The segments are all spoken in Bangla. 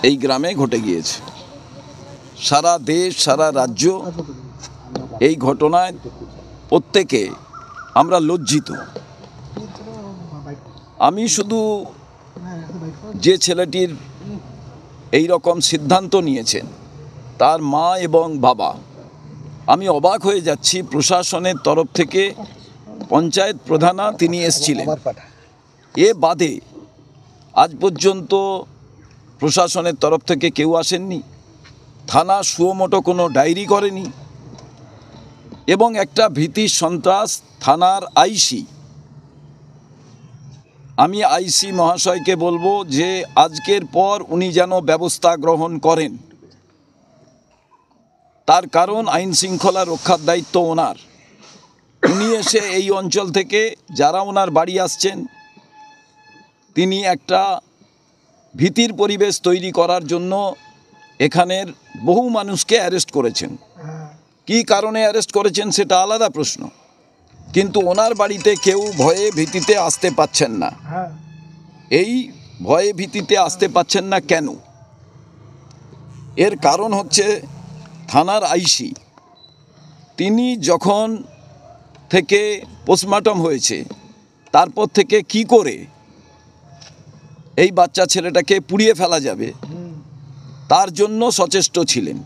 এই গ্রামে ঘটে গিয়েছে। সারা দেশ, সারা রাজ্য এই ঘটনায় প্রত্যেকে আমরা লজ্জিত। আমি শুধু যে ছেলেটির এই রকম সিদ্ধান্ত নিয়েছেন তার মা এবং বাবা, আমি অবাক হয়ে যাচ্ছি। প্রশাসনের তরফ থেকে পঞ্চায়েত প্রধানা তিনি এসেছিলেন, এ বাদে আজ পর্যন্ত প্রশাসনের তরফ থেকে কেউ আসেননি। থানা সুমোটো কোনো ডায়েরি করেনি এবং একটা ভীতি সন্ত্রাস থানার আইসি, আমি আইসি মহাশয়কে বলবো যে আজকের পর উনি যেন ব্যবস্থা গ্রহণ করেন। তার কারণ আইন শৃঙ্খলা রক্ষার দায়িত্ব ওনার। উনি এসে এই অঞ্চল থেকে যারা ওনার বাড়ি আসছেন, তিনি একটা ভীতির পরিবেশ তৈরি করার জন্য এখানের বহু মানুষকে অ্যারেস্ট করেছেন। কী কারণে অ্যারেস্ট করেছেন সেটা আলাদা প্রশ্ন, কিন্তু ওনার বাড়িতে কেউ ভয়ে ভীতিতে আসতে পাচ্ছেন না। এই ভয়ে ভীতিতে আসতে পাচ্ছেন না কেন? এর কারণ হচ্ছে থানার আইসি, তিনি যখন থেকে পোস্টমর্টম হয়েছে তারপর থেকে কি করে এই বাচ্চা ছেলেটাকে পুড়িয়ে ফেলা যাবে তার জন্য সচেষ্ট ছিলেন।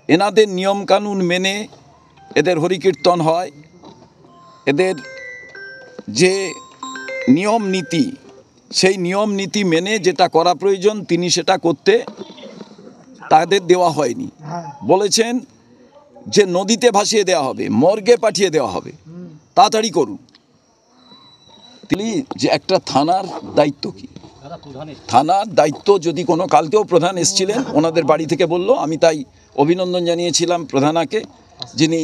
এনাদের নিয়মকানুন মেনে এদের হরিকীর্তন হয়, এদের যে নিয়ম নীতি, সেই নিয়ম নীতি মেনে যেটা করা প্রয়োজন তিনি সেটা করতে তাদের দেওয়া হয়নি। বলেছেন যে নদীতে ভাসিয়ে দেওয়া হবে, মর্গে পাঠিয়ে দেওয়া হবে, তাড়াতাড়ি করুন। তিনি যে একটা থানার দায়িত্ব কি, থানার দায়িত্ব যদি কোনো, কালকেও প্রধান এসেছিলেন ওনাদের বাড়ি থেকে বলল, আমি তাই অভিনন্দন জানিয়েছিলাম প্রধানাকে, যিনি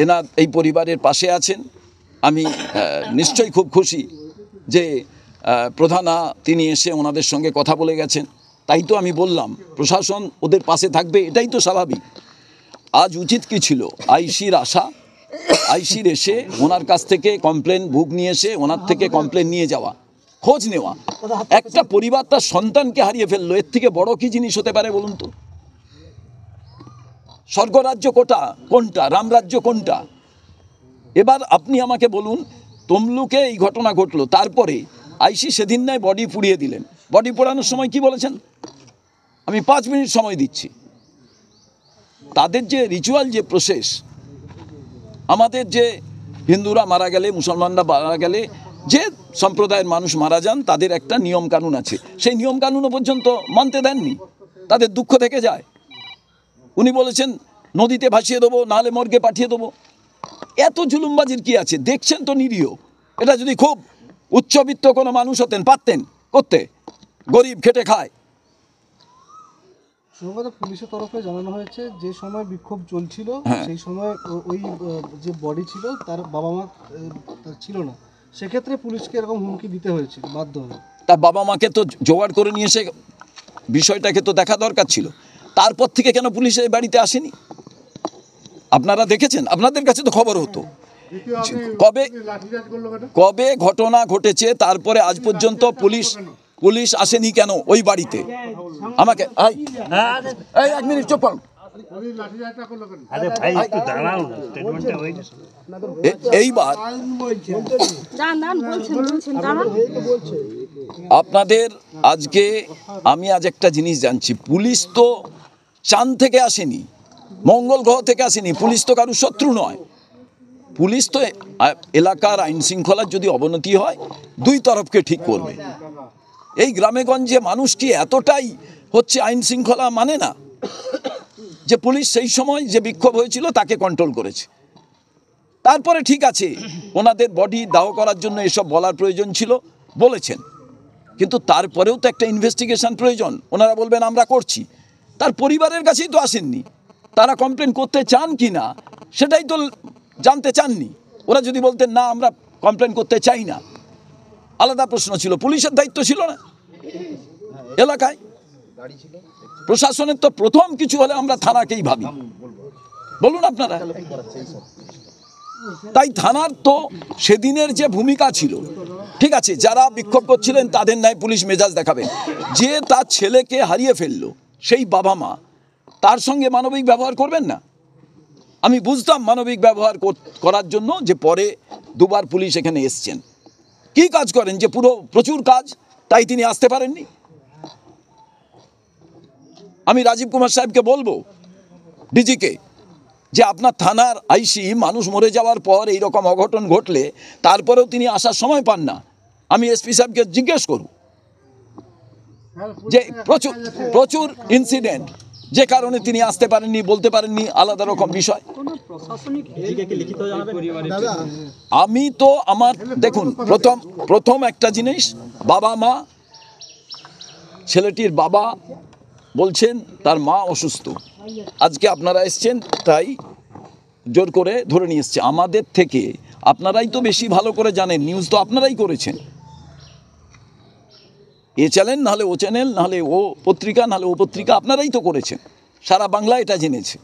এনার এই পরিবারের পাশে আছেন। আমি নিশ্চয়ই খুব খুশি যে প্রধানা তিনি এসে ওনাদের সঙ্গে কথা বলে গেছেন। তাই তো আমি বললাম প্রশাসন ওদের পাশে থাকবে, এটাই তো স্বাভাবিক। আজ উচিত কি ছিল আইসির আসা, আইসির এসে ওনার কাছ থেকে কমপ্লেন বুক নিয়ে এসে ওনার থেকে কমপ্লেন নিয়ে যাওয়া, খোঁজ নেওয়া। একটা পরিবার তার সন্তানকে হারিয়ে ফেললো, এর থেকে বড় কি জিনিস হতে পারে বলুন তো? স্বর্গরাজ্য কোনটা, রামরাজ্য কোনটা? এবার আপনি আমাকে বলুন, তমলুকে এই ঘটনা ঘটলো, তারপরে আইসি সেদিন নয় বডি পুড়িয়ে দিলেন। বডি পোড়ানোর সময় কি বলেছেন? আমি 5 মিনিট সময় দিচ্ছি। তাদের যে রিচুয়াল, যে প্রসেস, আমাদের যে হিন্দুরা মারা গেলে, মুসলমানরা মারা গেলে, যে সম্প্রদায়ের মানুষ মারা যান, তাদের একটা নিয়ম কানুন আছে। সেই নিয়ম কানুনও পর্যন্ত মানতে দেননি, তাদের দুঃখ থেকে যায়। উনি বলেছেন নদীতে ভাসিয়ে দেবো, নাহলে মর্গে পাঠিয়ে দেবো। এত জুলুমবাজির কি আছে? দেখছেন তো নিরীহ। এটা যদি খুব উচ্চবিত্ত কোনো মানুষ হতেন পারতেন করতে, গরিব খেটে খায়। পুলিশের তরফে জানানো হয়েছে যে সময় বিক্ষোভ চলছিল সেই সময় ওই যে বডি ছিল তার বাবা মা ছিল না, সেক্ষেত্রে পুলিশকে এরকম হুমকি দিতে হয়েছিল বাধ্য হয়ে। তার বাবা মাকে তো জোগাড় করে নিয়ে এসে বিষয়টাকে তো দেখা দরকার ছিল। তারপর থেকে কেন পুলিশ এই বাড়িতে আসেনি? আপনারা দেখেছেন? আপনাদের কাছে তো খবর হতো। কবে ঘটনা ঘটেছে তারপরে আজ পর্যন্ত পুলিশ আসেনি কেন ওই বাড়িতে? আমাকে 1 মিনিট চুপ করুন। এইবার আপনাদের আজকে আমি আজ একটা জিনিস জানছি, পুলিশ তো চাঁদ থেকে আসেনি, মঙ্গল গ্রহ থেকে আসেনি। পুলিশ তো কারুর শত্রু নয়। পুলিশ তো এলাকার আইন শৃঙ্খলার যদি অবনতি হয় দুই তরফকে ঠিক করবে। এই গ্রামে গঞ্জে মানুষ কি এতটাই হচ্ছে আইন শৃঙ্খলা মানে না যে পুলিশ সেই সময় যে বিক্ষোভ হয়েছিল তাকে কন্ট্রোল করেছে? তারপরে ঠিক আছে, ওনাদের বডি দাহ করার জন্য এসব বলার প্রয়োজন ছিল, বলেছেন, কিন্তু তারপরেও তো একটা ইনভেস্টিগেশন প্রয়োজন। ওনারা বলবেন আমরা করছি, তার পরিবারের কাছেই তো আসেননি। তারা কমপ্লেন করতে চান কি না সেটাই তো জানতে চাননি। ওরা যদি বলতেন না আমরা কমপ্লেন করতে চাই না, আলাদা প্রশ্ন ছিল। পুলিশের দায়িত্ব ছিল না এলাকায়? প্রশাসনের তো প্রথম কিছু হলে আমরা থানাকেই ভাবি, বলুন আপনারা। তাই থানার তো সেদিনের যে ভূমিকা ছিল ঠিক আছে, যারা বিক্ষোভ করছিলেন তাদের ন্যায় পুলিশ মেজাজ দেখাবে। যে তার ছেলেকে হারিয়ে ফেললো সেই বাবা মা, তার সঙ্গে মানবিক ব্যবহার করবেন না? আমি বুঝতাম মানবিক ব্যবহার করার জন্য যে পরে দুবার পুলিশ এখানে এসছেন। কি কাজ করেন যে প্রচুর কাজ, তাই তিনি আসতে পারেননি? আমি রাজীব কুমার সাহেবকে বলবো, ডিজিকে, যে আপনার থানার আইসি মানুষ মরে যাওয়ার পর এইরকম অঘটন ঘটলে তারপরেও তিনি আসার সময় পান না। আমি এসপি সাহেবকে জিজ্ঞেস করব যে প্রচুর প্রচুর ইনসিডেন্ট যে কারণে তিনি আসতে পারেননি, বলতে পারেননি, আলাদা রকম বিষয়। আমি তো আমার দেখুন, প্রথম একটা জিনিস, বাবা মা, ছেলেটির বাবা বলছেন তার মা অসুস্থ, আজকে আপনারা এসছেন তাই জোর করে ধরে নিয়ে এসছে। আমাদের থেকে আপনারাই তো বেশি ভালো করে জানেন, নিউজ তো আপনারাই করেছেন। এ চ্যানেল নাহলে ও চ্যানেল, নাহলে ও পত্রিকা, নাহলে ও পত্রিকা, আপনারাই তো করেছেন, সারা বাংলা এটা জেনেছে।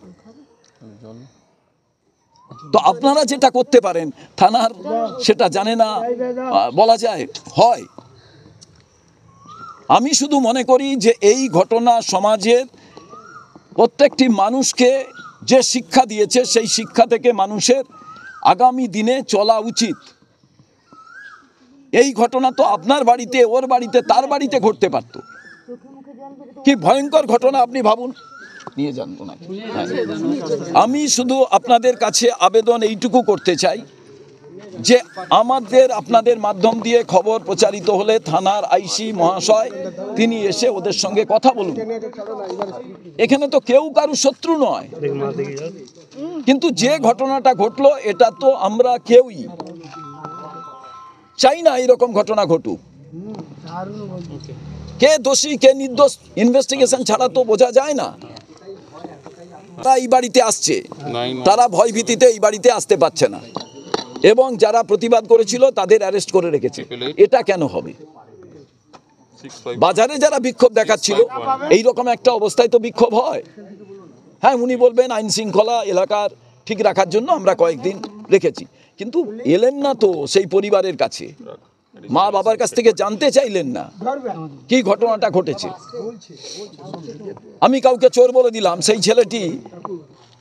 তো আপনারা যেটা করতে পারেন থানার সেটা জানে না বলা যায় হয়। আমি শুধু মনে করি যে এই ঘটনা সমাজের প্রত্যেকটি মানুষকে যে শিক্ষা দিয়েছে সেই শিক্ষা থেকে মানুষের আগামী দিনে চলা উচিত। এই ঘটনা তো আপনার বাড়িতে, ওর বাড়িতে, তার বাড়িতে ঘটতে পারত। কি ভয়ঙ্কর ঘটনা আপনি ভাবুন। নিয়ে যান ওনাকে। আমি শুধু আপনাদের কাছে আবেদন এইটুকু করতে চাই যে আপনাদের মাধ্যম দিয়ে খবর প্রচারিত হলে থানার আইসি মহাশয় তিনি এসে ওদের সঙ্গে কথা বলুন। এখানে তো কেউ কারু শত্রু নয়, কিন্তু যে ঘটনাটা ঘটলো এটা তো আমরা কেউই চাই না এরকম ঘটনা ঘটুক। কে দোষী কে নির্দোষ ইনভেস্টিগেশন ছাড়া তো বোঝা যায় না। তারা এই বাড়িতে আসছে, তারা ভয় ভীতিতে এই বাড়িতে আসতে পারছে না, এবং যারা প্রতিবাদ করেছিল তাদের অ্যারেস্ট করে রেখেছে। এটা কেন হবে? বাজারে যারা বিক্ষোভ দেখাচ্ছিল এইরকম একটা অবস্থায় তো বিক্ষোভ হয়। হ্যাঁ, উনি বলবেন আইন শৃঙ্খলা এলাকার ঠিক রাখার জন্য আমরা কয়েকদিন রেখেছি, কিন্তু এলেন না তো সেই পরিবারের কাছে, মা বাবার কাছ থেকে জানতে চাইলেন না কি ঘটনাটা ঘটেছে। আমি কাউকে চোর বলে দিলাম, সেই ছেলেটি,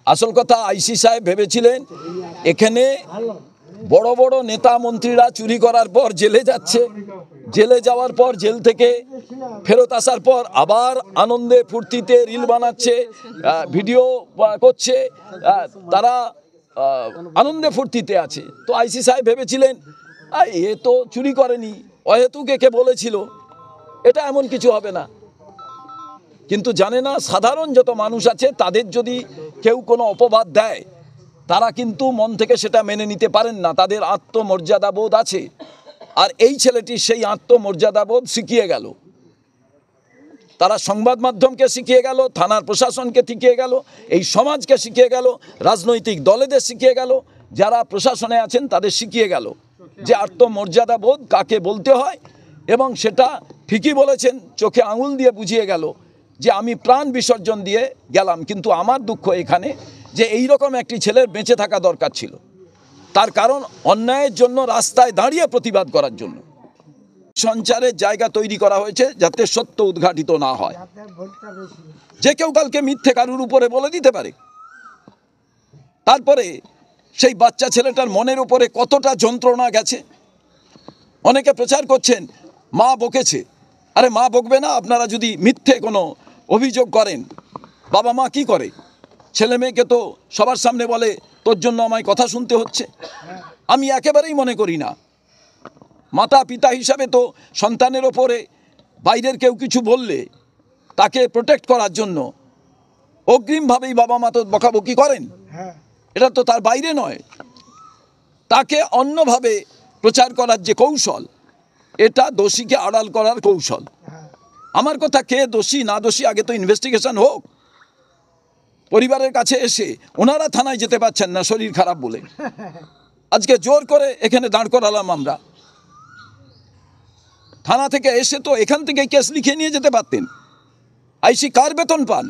আসল কথা আইসি সাহেব ভেবেছিলেন এখানে বড় বড় নেতা মন্ত্রীরা চুরি করার পর জেলে যাচ্ছে, জেলে যাওয়ার পর জেল থেকে ফেরত আসার পর আবার আনন্দে ফুর্তিতে রিল বানাচ্ছে, ভিডিও করছে, তারা আনন্দে ফুর্তিতে আছে। তো আইসি সাহেব ভেবেছিলেন এ তো চুরি করেনি, অহেতুক একে বলেছিল, এটা এমন কিছু হবে না। কিন্তু জানে না সাধারণ যত মানুষ আছে তাদের যদি কেউ কোনো অপবাদ দেয় তারা কিন্তু মন থেকে সেটা মেনে নিতে পারেন না, তাদের আত্মমর্যাদা বোধ আছে। আর এই ছেলেটি সেই আত্মমর্যাদা বোধ শিখিয়ে গেল, তারা সংবাদ মাধ্যমকে শিখিয়ে গেল, থানার প্রশাসনকে শিখিয়ে গেল, এই সমাজকে শিখিয়ে গেল, রাজনৈতিক দলেদের শিখিয়ে গেল, যারা প্রশাসনে আছেন তাদের শিখিয়ে গেল যে আত্মমর্যাদা বোধ কাকে বলতে হয়। এবং সেটা ঠিকই বলেছেন, চোখে আঙুল দিয়ে বুঝিয়ে গেল যে আমি প্রাণ বিসর্জন দিয়ে গেলাম। কিন্তু আমার দুঃখ এখানে যে এই রকম একটি ছেলের বেঁচে থাকা দরকার ছিল, তার কারণ অন্যায়ের জন্য রাস্তায় দাঁড়িয়ে প্রতিবাদ করার জন্য সঞ্চারের জায়গা তৈরি করা হয়েছে যাতে সত্য উদ্ঘাটিত না হয়। যে কেউ কালকে মিথ্যে কারুর উপরে বলে দিতে পারে। তারপরে সেই বাচ্চা ছেলেটার মনের উপরে কতটা যন্ত্রণা গেছে। অনেকে প্রচার করছেন মা বকেছে, আরে মা বকবে না? আপনারা যদি মিথ্যে কোনো অভিযোগ করেন, বাবা মা কি করে? ছেলে মেয়েকে তো সবার সামনে বলে তোর জন্য আমায় কথা শুনতে হচ্ছে। আমি একেবারেই মনে করি না। মাতা পিতা হিসাবে তো সন্তানের ওপরে বাইরের কেউ কিছু বললে তাকে প্রোটেক্ট করার জন্য অগ্রিমভাবেই বাবা মা তো বকাবকি করেন, এটা তো তার বাইরে নয়। তাকে অন্যভাবে প্রচার করার যে কৌশল, এটা দোষীকে আড়াল করার কৌশল। আমার কথা, কে দোষী না দোষী আগে তো ইনভেস্টিগেশন হোক। পরিবারের কাছে এসে ওনারা থানায় যেতে পারছেন না শরীর খারাপ বলে, আজকে জোর করে এখানে দাঁড় করালাম আমরা। থানা থেকে এসে তো এখান থেকে কেস লিখে নিয়ে যেতে পারতেন। আইসি কার বেতন পান?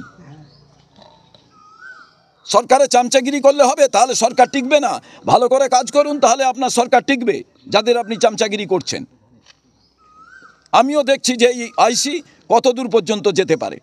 সরকারে চামচাগিরি করলে হবে? তাহলে সরকার টিকবে না। ভালো করে কাজ করুন, তাহলে আপনার সরকার টিকবে। যাদের আপনি চামচাগিরি করছেন আমিও দেখছি যে এই আইসি কত দূর পর্যন্ত যেতে পারে।